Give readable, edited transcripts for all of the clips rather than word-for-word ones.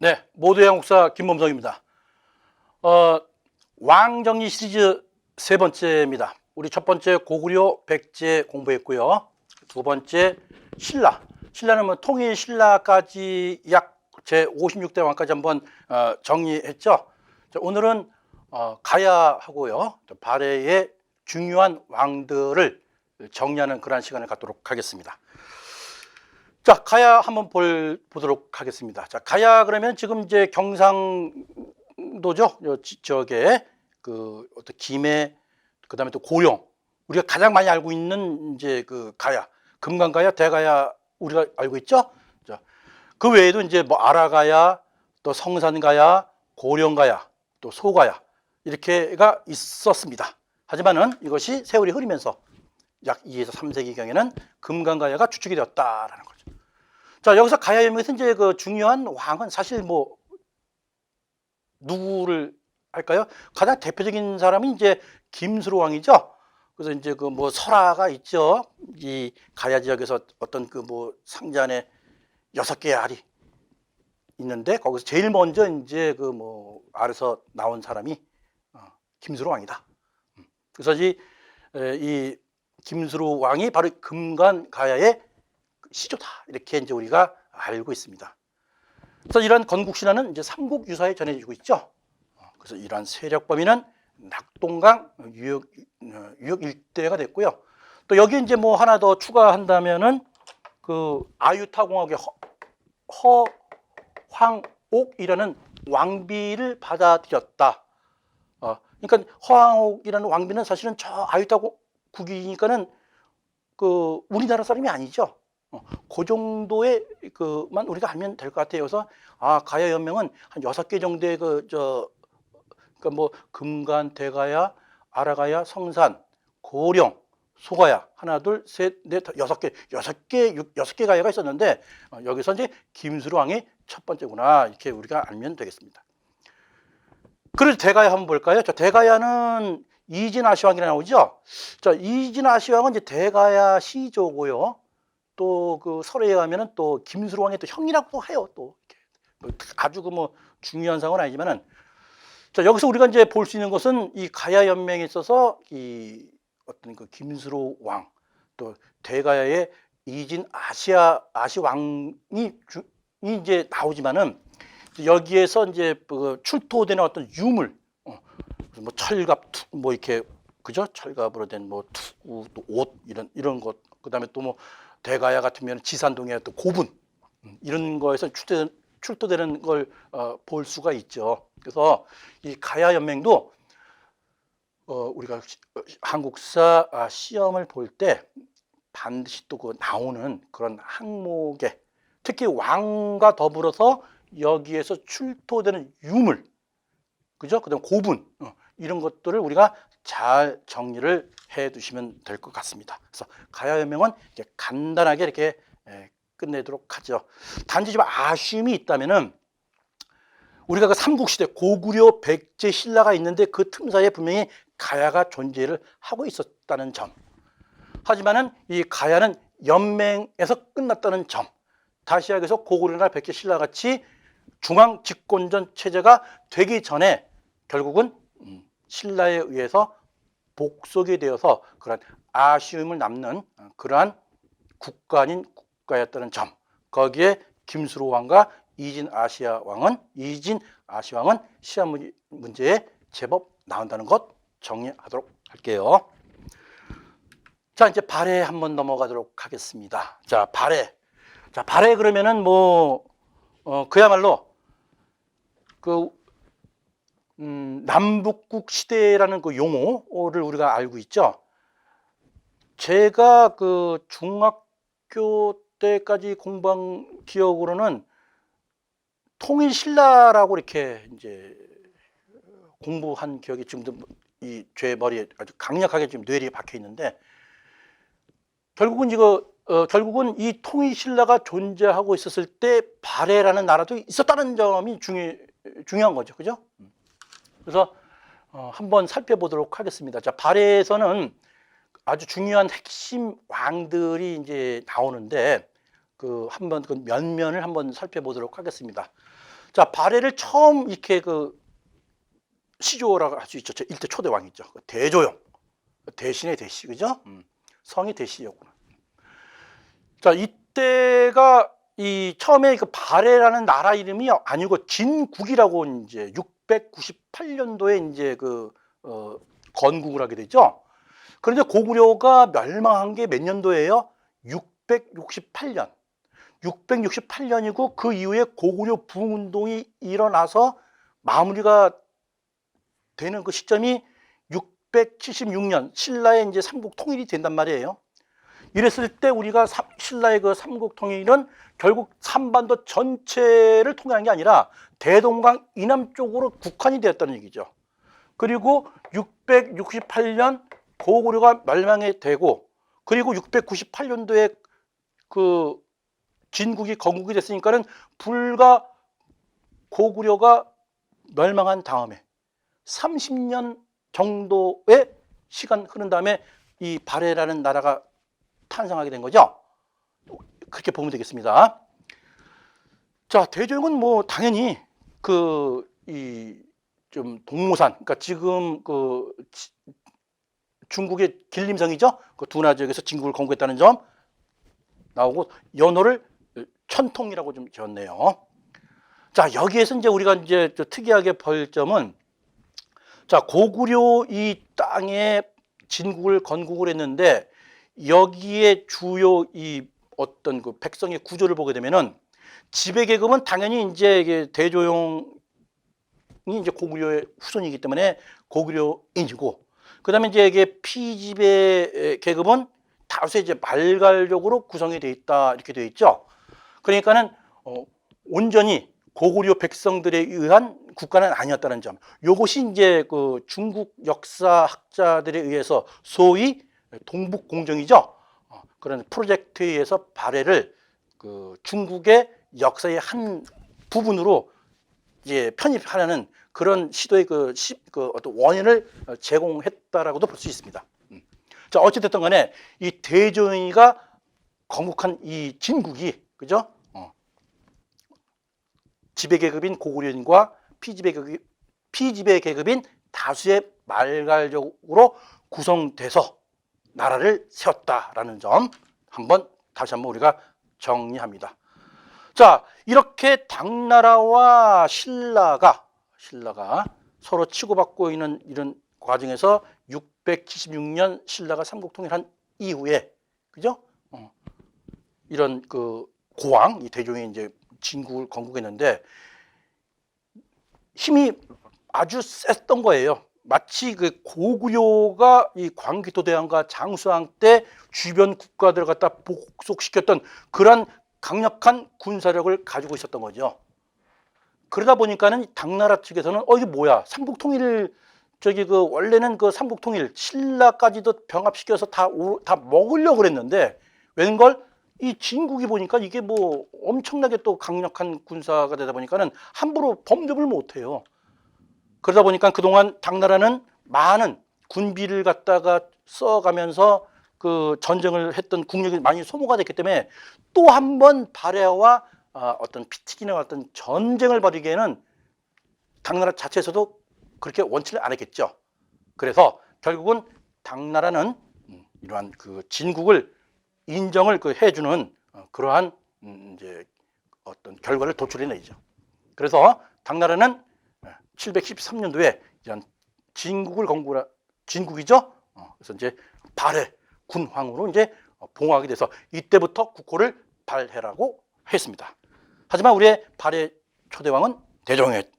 네, 모두의 한국사 김범성입니다. 왕정리 시리즈 세 번째입니다. 우리 첫 번째 고구려 백제 공부했고요. 두 번째 신라. 신라는 뭐 통일 신라까지 약 제 56대 왕까지 한번 정리했죠. 자, 오늘은 가야하고요. 발해의 중요한 왕들을 정리하는 그런 시간을 갖도록 하겠습니다. 자, 가야 한번 보도록 하겠습니다. 자, 가야 그러면 지금 이제 경상도죠. 지역에 그 어떤 김해, 그다음에 또 고령, 우리가 가장 많이 알고 있는 이제 그 가야, 금강가야, 대가야 우리가 알고 있죠. 자, 그 외에도 이제 뭐 아라가야, 또 성산가야, 고령가야, 또 소가야 이렇게가 있었습니다. 하지만은 이것이 세월이 흐르면서 약 2에서 3세기경에는 금강가야가 추측이 되었다라는 거죠. 자, 여기서 가야염에서 이제 그 중요한 왕은 사실 뭐 누구를 할까요? 가장 대표적인 사람이 이제 김수로 왕이죠. 그래서 이제 그 뭐 설화가 있죠. 이 가야 지역에서 어떤 그 뭐 상자 안에 6개의 알이 있는데 거기서 제일 먼저 이제 그 뭐 알에서 나온 사람이 김수로 왕이다. 그래서 이 김수로 왕이 바로 금관가야의 시조다 이렇게 이제 우리가 알고 있습니다. 그래서 이러한 건국신화는 이제 삼국 유사에 전해지고 있죠. 그래서 이러한 세력 범위는 낙동강 유역 일대가 됐고요. 또 여기 이제 뭐 하나 더 추가한다면은 그 아유타공학의 허황옥이라는 왕비를 받아들였다. 그러니까 허황옥이라는 왕비는 사실은 저 아유타국이니까는 그 우리나라 사람이 아니죠. 그 정도의 그만 우리가 알면 될 것 같아요. 그래서 가야 연명은 한 6개 정도의 그러니까 뭐 금간, 대가야, 아라가야, 성산, 고령, 소가야 하나, 둘, 셋, 넷, 6개 가야가 있었는데 여기서 이제 김수로 왕이 첫 번째구나 이렇게 우리가 알면 되겠습니다. 그래서 대가야 한번 볼까요? 저 대가야는 이진아시왕이라 나오죠. 자, 이진아시왕은 이제 대가야 시조고요. 또 그 설에 의하면은 또 김수로 왕의 또 형이라고 해요. 또 이렇게 아주 그 뭐 중요한 상은 아니지만은 자, 여기서 우리가 이제 볼 수 있는 것은 이 가야 연맹에 있어서 이 어떤 그 김수로 왕 또 대가야의 이진 아시왕이 이제 나오지만은 여기에서 이제 그 출토되는 어떤 유물 뭐 철갑 뭐 이렇게 그죠? 철갑으로 된 뭐 투구 또 옷 이런 것 그다음에 또 뭐 대가야 같으면 지산동의 또 고분 이런 거에서 출토되는 걸 볼 수가 있죠. 그래서 이 가야 연맹도 우리가 한국사 시험을 볼 때 반드시 또 그 나오는 그런 항목에 특히 왕과 더불어서 여기에서 출토되는 유물, 그죠? 그다음 고분 이런 것들을 우리가 잘 정리를 해 두시면 될 것 같습니다. 그래서 가야 연맹은 이렇게 간단하게 이렇게 끝내도록 하죠. 단지 좀 아쉬움이 있다면은 우리가 그 삼국시대 고구려 백제 신라가 있는데 그 틈사이에 분명히 가야가 존재를 하고 있었다는 점. 하지만은 이 가야는 연맹에서 끝났다는 점. 다시 얘기해서 고구려나 백제 신라 같이 중앙 집권전 체제가 되기 전에 결국은 신라에 의해서 복속이 되어서 그런 아쉬움을 남는 그러한 국가 아닌 국가였다는 점. 거기에 김수로 왕과 이진 아시왕은 시험 문제에 제법 나온다는 것 정리하도록 할게요. 자, 이제 발해 한번 넘어가도록 하겠습니다. 자, 발해. 자, 발해 그러면은 뭐 그야말로 그 남북국 시대라는 그 용어를 우리가 알고 있죠. 제가 그 중학교 때까지 공부한 기억으로는 통일 신라라고 이렇게 이제 공부한 기억이 지금도 이 제 머리에 아주 강력하게 지금 뇌리에 박혀 있는데 결국은 결국은 이 통일 신라가 존재하고 있었을 때 발해라는 나라도 있었다는 점이 중요한 거죠, 그죠? 그래서 한번 살펴보도록 하겠습니다. 자, 발해에서는 아주 중요한 핵심 왕들이 이제 나오는데 그 한번 그 면면을 한번 살펴보도록 하겠습니다. 자, 발해를 처음 이렇게 그 시조라고 할 수 있죠. 일제 초대 왕이죠. 대조영. 대신의 대시, 그죠? 성이 대시였구나. 자, 이때가 이 처음에 그 발해라는 나라 이름이 아니고 진국이라고 이제 698년도에 이제 건국을 하게 되죠. 그런데 고구려가 멸망한 게 몇 년도예요? 668년. 668년이고 그 이후에 고구려 부흥운동이 일어나서 마무리가 되는 그 시점이 676년 신라의 이제 삼국 통일이 된단 말이에요. 이랬을 때 우리가 신라의 그 삼국 통일은 결국 삼반도 전체를 통일한 게 아니라 대동강 이남 쪽으로 국한이 되었다는 얘기죠. 그리고 668년 고구려가 멸망이 되고 그리고 698년도에 그 진국이 건국이 됐으니까는 불과 고구려가 멸망한 다음에 30년 정도의 시간 흐른 다음에 이 발해라는 나라가 탄생하게 된 거죠. 그렇게 보면 되겠습니다. 자, 대조영은 뭐 당연히 좀 동모산, 그러니까 지금 중국의 길림성이죠. 그 두나 지역에서 진국을 건국했다는 점 나오고 연호를 천통이라고 좀 지었네요. 자, 여기에서 이제 우리가 이제 특이하게 볼 점은 자, 고구려 이 땅에 진국을 건국을 했는데 여기에 주요 이 어떤 그 백성의 구조를 보게 되면은 지배계급은 당연히 이제 대조영이 이제 고구려의 후손이기 때문에 고구려인이고 그다음에 이제 이게 피지배 계급은 다수 이제 말갈족으로 구성이 돼 있다 이렇게 돼 있죠. 그러니까는 온전히 고구려 백성들에 의한 국가는 아니었다는 점. 요것이 이제 그 중국 역사학자들에 의해서 소위 동북공정이죠. 그런 프로젝트에 의해서 발해를 그 중국의 역사의 한 부분으로 이제 편입하려는 그런 시도의 그 어떤 원인을 제공했다라고도 볼 수 있습니다. 자, 어찌됐든 간에 이 대조영이가 건국한 이 진국이 그죠? 지배계급인 고구려인과 피지배계급인 다수의 말갈족으로 구성돼서 나라를 세웠다라는 점 다시 한번 우리가 정리합니다. 자, 이렇게 당나라와 신라가 서로 치고받고 있는 이런 과정에서 676년 신라가 삼국통일한 이후에 그죠? 이런 그 고왕 이 대종이 이제 진국을 건국했는데 힘이 아주 셌던 거예요. 마치 그 고구려가 이 광기토대왕과 장수왕 때 주변 국가들을 갖다 복속시켰던 그런 강력한 군사력을 가지고 있었던 거죠. 그러다 보니까는 당나라 측에서는 이게 뭐야? 삼국통일 원래는 그 삼국통일 신라까지도 병합시켜서 다 먹으려고 그랬는데 웬걸 이 진국이 보니까 이게 뭐 엄청나게 또 강력한 군사가 되다 보니까는 함부로 범접을 못 해요. 그러다 보니까 그동안 당나라는 많은 군비를 갖다가 써가면서 그 전쟁을 했던 국력이 많이 소모가 됐기 때문에 또 한 번 발해와 어떤 피튀기나 어떤 전쟁을 벌이기에는 당나라 자체에서도 그렇게 원치를 않았겠죠. 그래서 결국은 당나라는 이러한 그 진국을 인정을 해주는 그러한 이제 어떤 결과를 도출해내죠. 그래서 당나라는 713년도에 이런 진국이죠. 그래서 이제 발해 군황으로 이제 봉하게 돼서 이때부터 국호를 발해라고 했습니다. 하지만 우리의 발해 초대왕은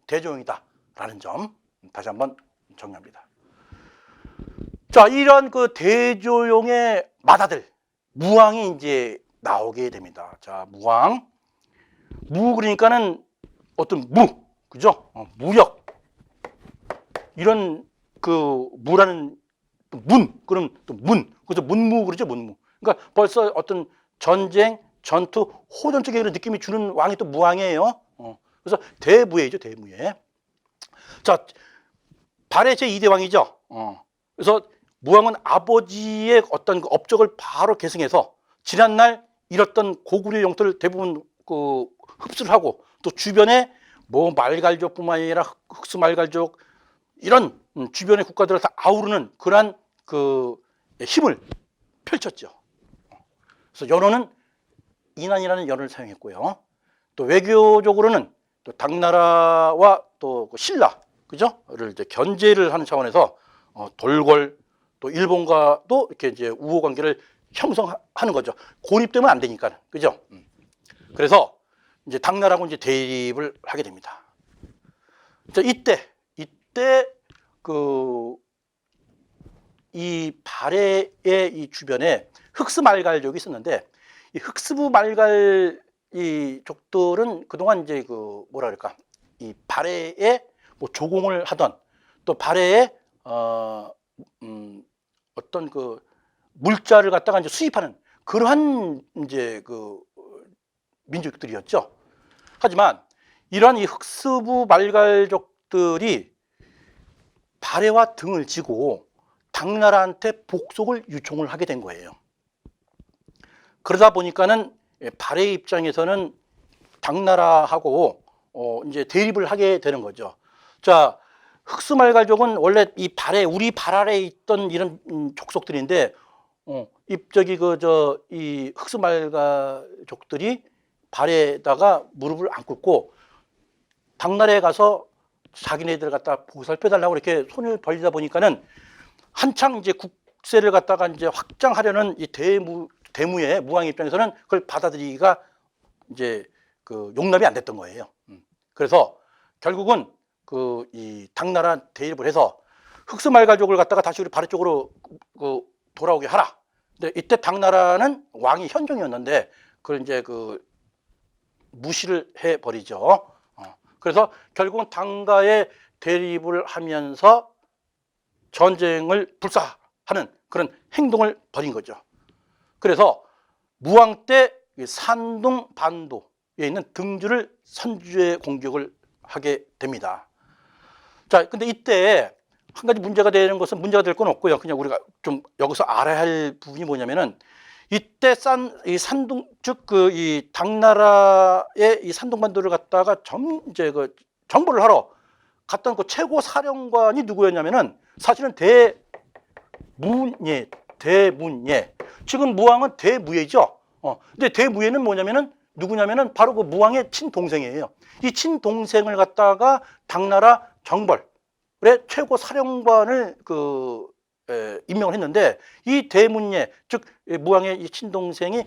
대조영이다라는 점 다시 한번 정리합니다. 자, 이런 그 대조영의 맏아들 무왕이 이제 나오게 됩니다. 자, 무 그러니까는 어떤 그죠? 무역 이런 그 무라는 그럼 또 그래서 문무 그러죠, 문무. 그러니까 벌써 어떤 전쟁, 전투, 호전 쪽에 그런 느낌이 주는 왕이 또 무왕이에요. 그래서 대무예죠, 대무예. 자, 발해 제2대 왕이죠. 그래서 무왕은 아버지의 어떤 그 업적을 바로 계승해서 지난날 잃었던 고구려 영토를 대부분 그 흡수를 하고 또 주변에 뭐 말갈족뿐만 아니라 흑수 말갈족 이런 주변의 국가들을 다 아우르는 그러한 그 힘을 펼쳤죠. 그래서 연호는 인안이라는 연호를 사용했고요. 또 외교적으로는 또 당나라와 또 신라, 그죠?를 이제 견제를 하는 차원에서 돌궐 또 일본과도 이렇게 이제 우호 관계를 형성하는 거죠. 고립되면 안 되니까, 그죠? 그래서 이제 당나라하고 이제 대립을 하게 됩니다. 자, 이때 그 이 발해의 이 주변에 흑스 말갈족이 있었는데 이 흑스부 말갈 이 족들은 그동안 이제 그 뭐라 그럴까 이 발해에 뭐 조공을 하던 또 발해에 어떤 그 물자를 갖다가 이제 수입하는 그러한 이제 그 민족들이었죠. 하지만 이러한 이 흑스부 말갈족들이 발해와 등을 지고 당나라한테 복속을 요청을 하게 된 거예요. 그러다 보니까는 발해 입장에서는 당나라하고 이제 대립을 하게 되는 거죠. 자, 흑수말갈족은 원래 이 발해 우리 발 아래에 있던 이런 족속들인데 이 흑수말갈족들이 발에다가 무릎을 안 꿇고 당나라에 가서 자기네들 갖다 보살펴달라고 이렇게 손을 벌리다 보니까는 한창 이제 국세를 갖다가 이제 확장하려는 이 대무의 무왕 입장에서는 그걸 받아들이기가 이제 그 용납이 안 됐던 거예요. 그래서 결국은 그 이 당나라 대립을 해서 흑수말갈족을 갖다가 다시 우리 발해 쪽으로 그 돌아오게 하라. 근데 이때 당나라는 왕이 현종이었는데 그걸 이제 그 무시를 해 버리죠. 그래서 결국은 당과의 대립을 하면서 전쟁을 불사하는 그런 행동을 벌인 거죠. 그래서 무왕 때 산둥 반도에 있는 등주를 선주에 공격을 하게 됩니다. 자, 근데 이때 한 가지 문제가 되는 것은 문제가 될 건 없고요. 그냥 우리가 좀 여기서 알아야 할 부분이 뭐냐면은 이때 이 산둥 즉 그 이 당나라의 이 산둥반도를 갖다가 이제 그 정보를 하러 갔던 그 최고 사령관이 누구였냐면은 사실은 대문예. 지금 무왕은 대무예죠. 근데 대무예는 뭐냐면은 누구냐면은 바로 그 무왕의 친동생이에요. 이 친동생을 갖다가 당나라 정벌의 최고 사령관을 임명을 했는데 이 대문예 즉 무왕의 이 친동생이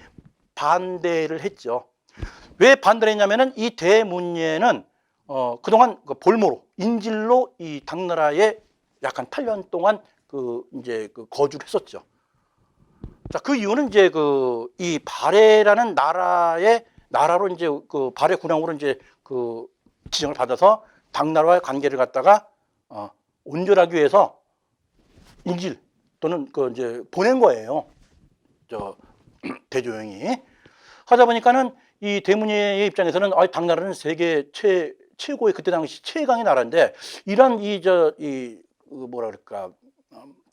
반대를 했죠. 왜 반대를 했냐면은 이 대문예는 그동안 그 볼모로 인질로 이 당나라에 약한 8년 동안 이제 거주를 했었죠. 자, 그 이유는 이제 이 발해라는 나라로 이제 그 발해 군왕으로 이제 지정을 받아서 당나라와의 관계를 갖다가 온전하기 위해서 인질 또는 이제 보낸 거예요. 대조영이 하다 보니까는 이 대문예의 입장에서는 당나라는 세계 최고의 그때 당시 최강의 나라인데 이런 뭐라 그럴까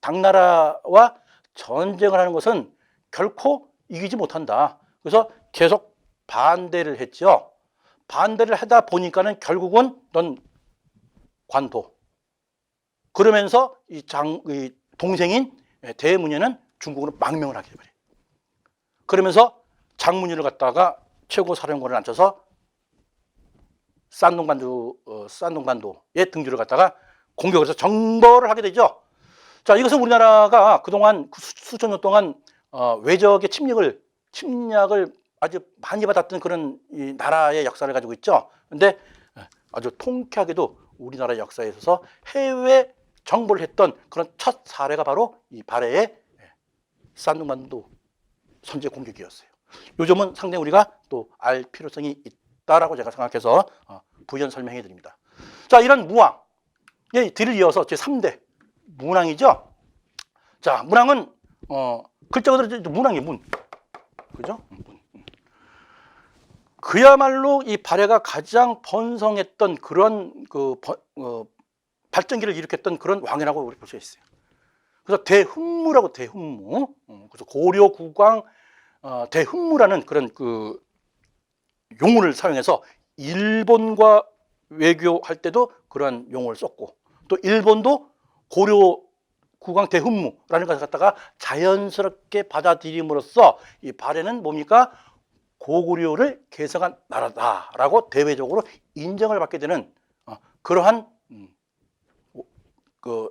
당나라와 전쟁을 하는 것은 결코 이기지 못한다. 그래서 계속 반대를 했죠. 반대를 하다 보니까는 결국은 넌 관도. 그러면서 이 동생인 대문예는 중국으로 망명을 하게 돼버려요. 그러면서 장문율을 갖다가 최고 사령관을 앉혀서 산둥반도의 등주를 갖다가 공격을 해서 정벌을 하게 되죠. 자, 이것은 우리나라가 그동안 수천 년 동안 외적의 침략을 아주 많이 받았던 그런 이 나라의 역사를 가지고 있죠. 근데 아주 통쾌하게도 우리나라 역사에 있어서 해외 정벌을 했던 그런 첫 사례가 바로 이 발해의 산둥반도 선제 공격이었어요. 요즘은 상당히 우리가 또 알 필요성이 있다라고 제가 생각해서 부연 설명해 드립니다. 자, 이런 무왕의 뒤를 이어서 제3대 문왕이죠. 자, 문왕은 글자 그대로 문왕이 문. 그죠? 문. 그야말로 이 발해가 가장 번성했던 그런 발전기를 일으켰던 그런 왕이라고 우리 볼 수 있어요. 그래서 대훈무라고 대훈무. 그래서 고려 국왕 대훈무라는 그런 용어를 사용해서 일본과 외교할 때도 그런 용어를 썼고, 또 일본도 고려 국왕 대훈무라는 것을 갖다가 자연스럽게 받아들임으로써 이 발해는 뭡니까? 고구려를 계승한 나라다라고 대외적으로 인정을 받게 되는 그러한 그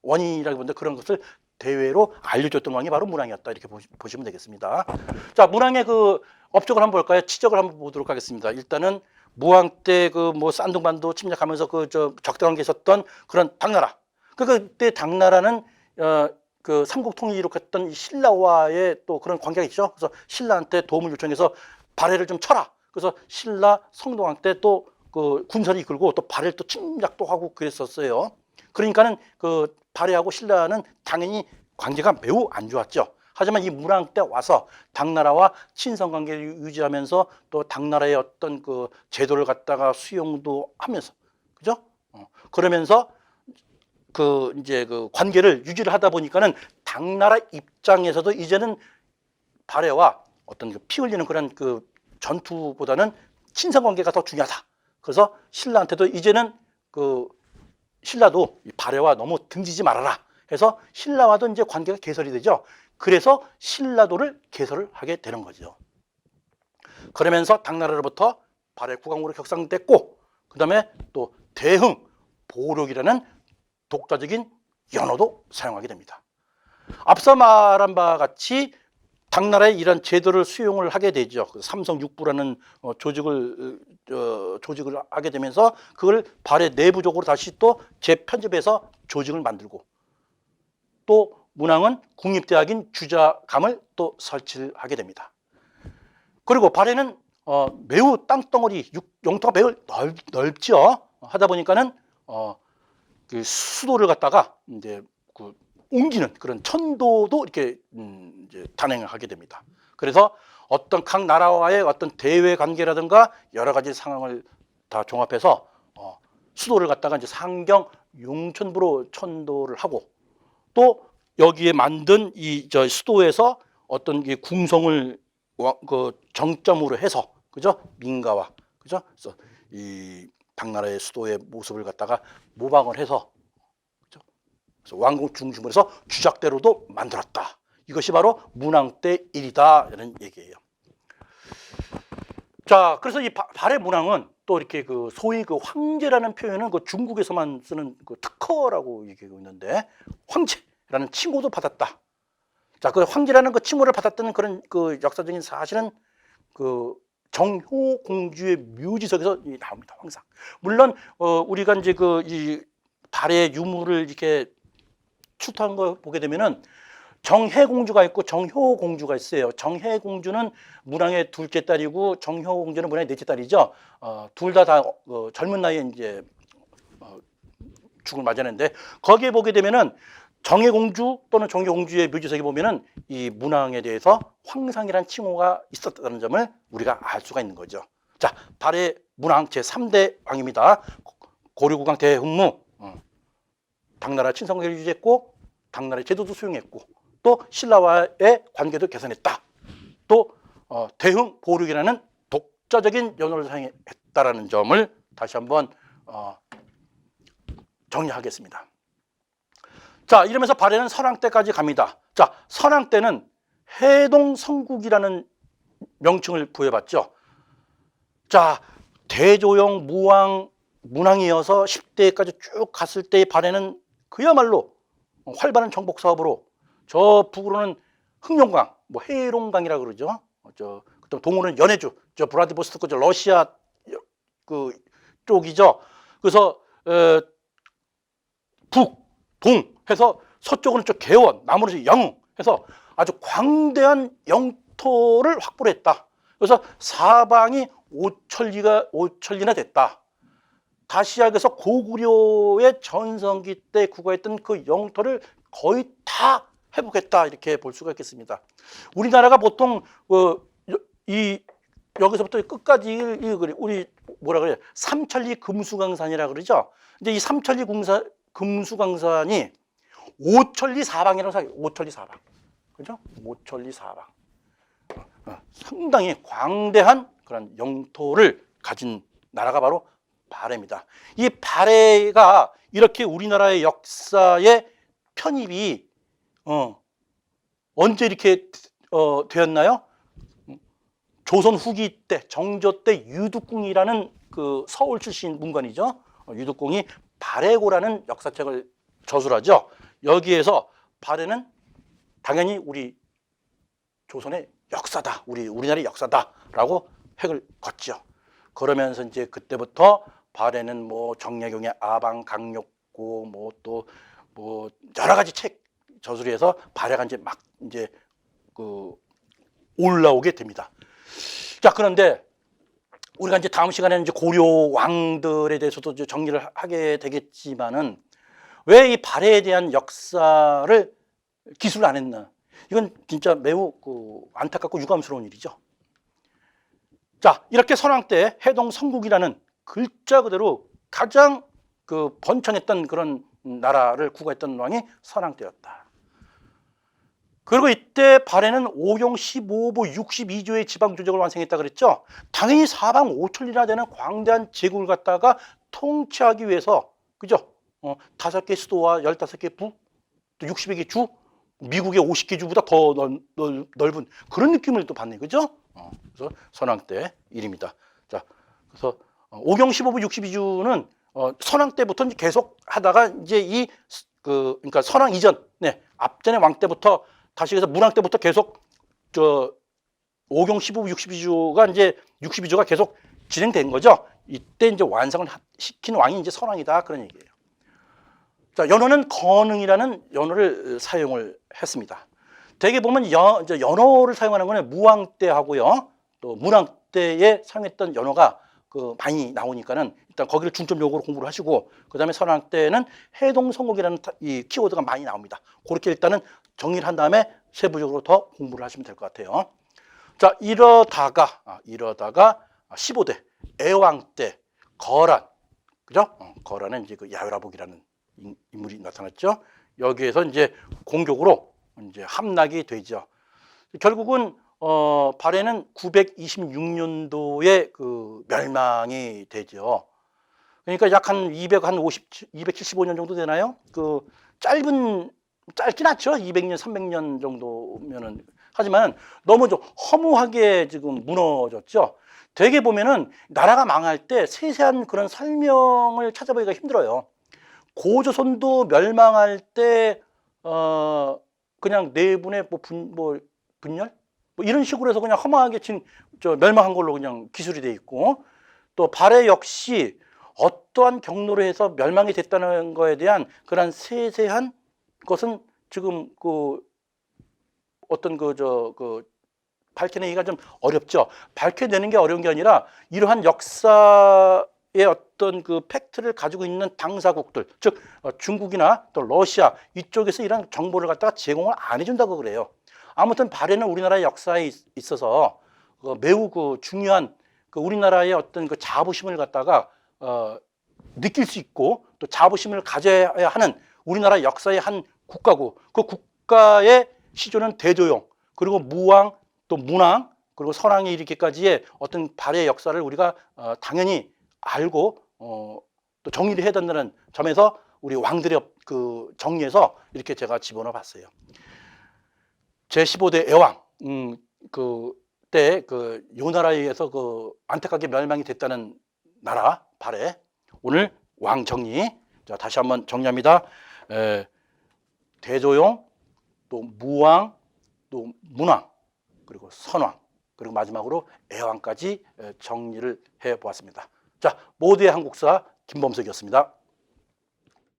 원인이라기보다 그런 것을 대외로 알려줬던 왕이 바로 문왕이었다, 이렇게 보시면 되겠습니다. 자, 문왕의 그 업적을 한번 볼까요? 치적을 한번 보도록 하겠습니다. 일단은 무왕 때 그 뭐 싼둥반도 침략하면서 그 적당한 게 있었던 그런 당나라. 그때 당나라는 그 삼국 통일을 이룩했던 신라와의 또 그런 관계가 있죠. 그래서 신라한테 도움을 요청해서 발해를 좀 쳐라. 그래서 신라 성동왕 때 또 그 군사를 이끌고 또 발해를 또 침략도 하고 그랬었어요. 그러니까는 그 발해하고 신라는 당연히 관계가 매우 안 좋았죠. 하지만 이 문왕 때 와서 당나라와 친선 관계를 유지하면서 또 당나라의 어떤 그 제도를 갖다가 수용도 하면서, 그죠? 그러면서 그 이제 그 관계를 유지를 하다 보니까는 당나라 입장에서도 이제는 발해와 어떤 그 피 흘리는 그런 그 전투보다는 친선 관계가 더 중요하다. 그래서 신라한테도 이제는 그 신라도 발해와 너무 등지지 말아라 해서 신라와도 이제 관계가 개설이 되죠. 그래서 신라도를 개설을 하게 되는 거죠. 그러면서 당나라로부터 발해 국왕으로 격상됐고, 그 다음에 또 대흥, 보록이라는 독자적인 연호도 사용하게 됩니다. 앞서 말한 바와 같이 당나라의 이런 제도를 수용을 하게 되죠. 삼성육부라는 조직을 하게 되면서 그걸 발해 내부적으로 다시 또 재편집해서 조직을 만들고, 또 문왕은 국립대학인 주자감을 또 설치를 하게 됩니다. 그리고 발해는 매우 땅덩어리, 영토가 매우 넓죠. 하다 보니까는 그 수도를 갖다가 이제 그 옮기는 그런 천도도 이렇게 이제 단행을 하게 됩니다. 그래서 어떤 각 나라와의 어떤 대외 관계라든가 여러 가지 상황을 다 종합해서 수도를 갖다가 이제 상경 용천부로 천도를 하고, 또 여기에 만든 이 수도에서 어떤 게 궁성을 그 정점으로 해서, 그죠? 민가와, 그죠? 그래서 이 당나라의 수도의 모습을 갖다가 모방을 해서, 그죠? 그래서 왕궁 중심으로 해서 주작대로도 만들었다. 이것이 바로 문왕 때 일이다, 이런 얘기예요. 자, 그래서 이 발해 문왕은 또 이렇게 그 소위 그 황제라는 표현은 그 중국에서만 쓰는 그 특허라고 얘기하고 있는데, 황제라는 칭호도 받았다. 자, 그 황제라는 그 칭호를 받았던 그런 그 역사적인 사실은 그 정효 공주의 묘지석에서 나옵니다. 항상. 물론 우리가 이제 그 이 발해 유물을 이렇게 출토한 거 보게 되면은 정혜공주가 있고 정효공주가 있어요. 정혜공주는 문왕의 둘째 딸이고 정효공주는 문왕의 넷째 딸이죠. 둘 다 젊은 나이에 이제 죽을 맞았는데, 거기에 보게 되면은 정혜공주 또는 정효공주의 묘지석에 보면은 이 문왕에 대해서 황상이라는 칭호가 있었다는 점을 우리가 알 수가 있는 거죠. 자, 발해 문왕 제3대 왕입니다. 고려국왕 대흥무, 당나라 친선관계를 유지했고 당나라의 제도도 수용했고 또 신라와의 관계도 개선했다. 또 대흥 보륙이라는 독자적인 연호를 사용했다라는 점을 다시 한번 정리하겠습니다. 자, 이러면서 발해는 선왕 때까지 갑니다. 자, 선왕 때는 해동성국이라는 명칭을 부여받죠. 자, 대조영, 무왕, 문왕이어서 10대까지 쭉 갔을 때의 발해는 그야말로 활발한 정복 사업으로, 저 북으로는 흑룡강, 뭐 해롱강이라고 그러죠. 그다음 동으로는 연해주, 저 브라디보스토크, 저 러시아 그 쪽이죠. 그래서 북, 동 해서 서쪽은 저 개원, 남으로 영흥 해서 아주 광대한 영토를 확보를 했다. 그래서 사방이 5천리나 됐다. 다시 이야기해서 고구려의 전성기 때 구가했던 그 영토를 거의 다 회복했다, 이렇게 볼 수가 있겠습니다. 우리나라가 보통 여기서부터 끝까지 우리 뭐라 그래, 삼천리 금수강산이라 그러죠. 근데 이 삼천리 금수강산이 오천리 사방이라고 생각해요. 오천리 사방, 그죠? 오천리 사방. 상당히 광대한 그런 영토를 가진 나라가 바로 발해입니다. 이 발해가 이렇게 우리나라의 역사에 편입이 언제 이렇게 되었나요? 조선 후기 때, 정조 때 유득궁이라는 그 서울 출신 문관이죠. 유득궁이 발해고라는 역사책을 저술하죠. 여기에서 발해는 당연히 우리 조선의 역사다, 우리나라의 역사다라고 획을 걷죠. 그러면서 이제 그때부터 발해는 뭐 정약용의 아방 강력고 뭐 또 뭐 여러 가지 책 저술해서 발해가 이제 막 이제 그 올라오게 됩니다. 자, 그런데 우리가 이제 다음 시간에는 이제 고려 왕들에 대해서도 이제 정리를 하게 되겠지만은 왜 이 발해에 대한 역사를 기술을 안 했나? 이건 진짜 매우 안타깝고 유감스러운 일이죠. 자, 이렇게 선왕 때 해동 성국이라는 글자 그대로 가장 번창했던 그런 나라를 구가했던 왕이 선왕 때였다. 그리고 이때 발해는 오경 15부 62조의 지방 조직을 완성했다 그랬죠. 당연히 사방 5천리나 되는 광대한 제국을 갖다가 통치하기 위해서, 그죠? 5개 수도와 15개 부, 또 60여 개 주, 미국의 50개 주보다 더 넓은 그런 느낌을 또 받네, 그죠? 그래서 선왕 때 일입니다. 자, 그래서 오경 15부 62주는 선왕 때부터 이제 계속 하다가 이제 그러니까 선왕 이전, 앞전에 왕 때부터 다시 해서 문왕 때부터 계속 오경 15부 62주가 이제 62주가 계속 진행된 거죠. 이때 이제 완성을 시킨 왕이 이제 선왕이다 그런 얘기예요. 자, 연호는 건응이라는 연호를 사용을 했습니다. 대개 보면 연호를 사용하는 거는 무왕 때 하고요. 또 문왕 때에 사용했던 연호가 많이 나오니까는 일단 거기를 중점적으로 공부를 하시고, 그 다음에 선왕 때는 해동성국이라는 이 키워드가 많이 나옵니다. 그렇게 일단은 정리를 한 다음에 세부적으로 더 공부를 하시면 될 것 같아요. 자, 이러다가 15대 애왕 때 거란, 그죠? 거란은 이제 그 야유라복이라는 인물이 나타났죠. 여기에서 이제 공격으로 이제 함락이 되죠. 결국은 발해는 926년도에 멸망이 되죠. 그러니까 약 한 275년 정도 되나요? 짧진 않죠. 200년, 300년 정도면은. 하지만 너무 좀 허무하게 지금 무너졌죠. 되게 보면은 나라가 망할 때 세세한 그런 설명을 찾아보기가 힘들어요. 고조선도 멸망할 때 그냥 내분의 분열 이런 식으로 해서 그냥 허무하게 멸망한 걸로 그냥 기술이 돼 있고, 또 발해 역시 어떠한 경로로 해서 멸망이 됐다는 거에 대한 그런 세세한 것은 지금 밝혀내기가 좀 어렵죠. 밝혀내는 게 어려운 게 아니라 이러한 역사의 어떤 팩트를 가지고 있는 당사국들, 즉 중국이나 또 러시아 이쪽에서 이런 정보를 갖다가 제공을 안 해준다고 그래요. 아무튼 발해는 우리나라의 역사에 있어서 매우 중요한 우리나라의 어떤 자부심을 갖다가 느낄 수 있고, 또 자부심을 가져야 하는 우리나라 역사의 한 국가고, 그 국가의 시조는 대조영, 그리고 무왕, 또 문왕, 그리고 선왕에 이르기까지의 어떤 발해의 역사를 우리가 당연히 알고 또 정리를 해야 된다는 점에서 우리 왕들의 정리해서 이렇게 제가 집어넣어 봤어요. 제15대 애왕 때 요 나라에 의해서 안타깝게 멸망이 됐다는 나라 발해, 오늘 왕 정리. 자, 다시 한번 정리합니다. 대조용, 또 무왕, 또 문왕, 그리고 선왕, 그리고 마지막으로 애왕까지 정리를 해 보았습니다. 자, 모두의 한국사 김범석이었습니다.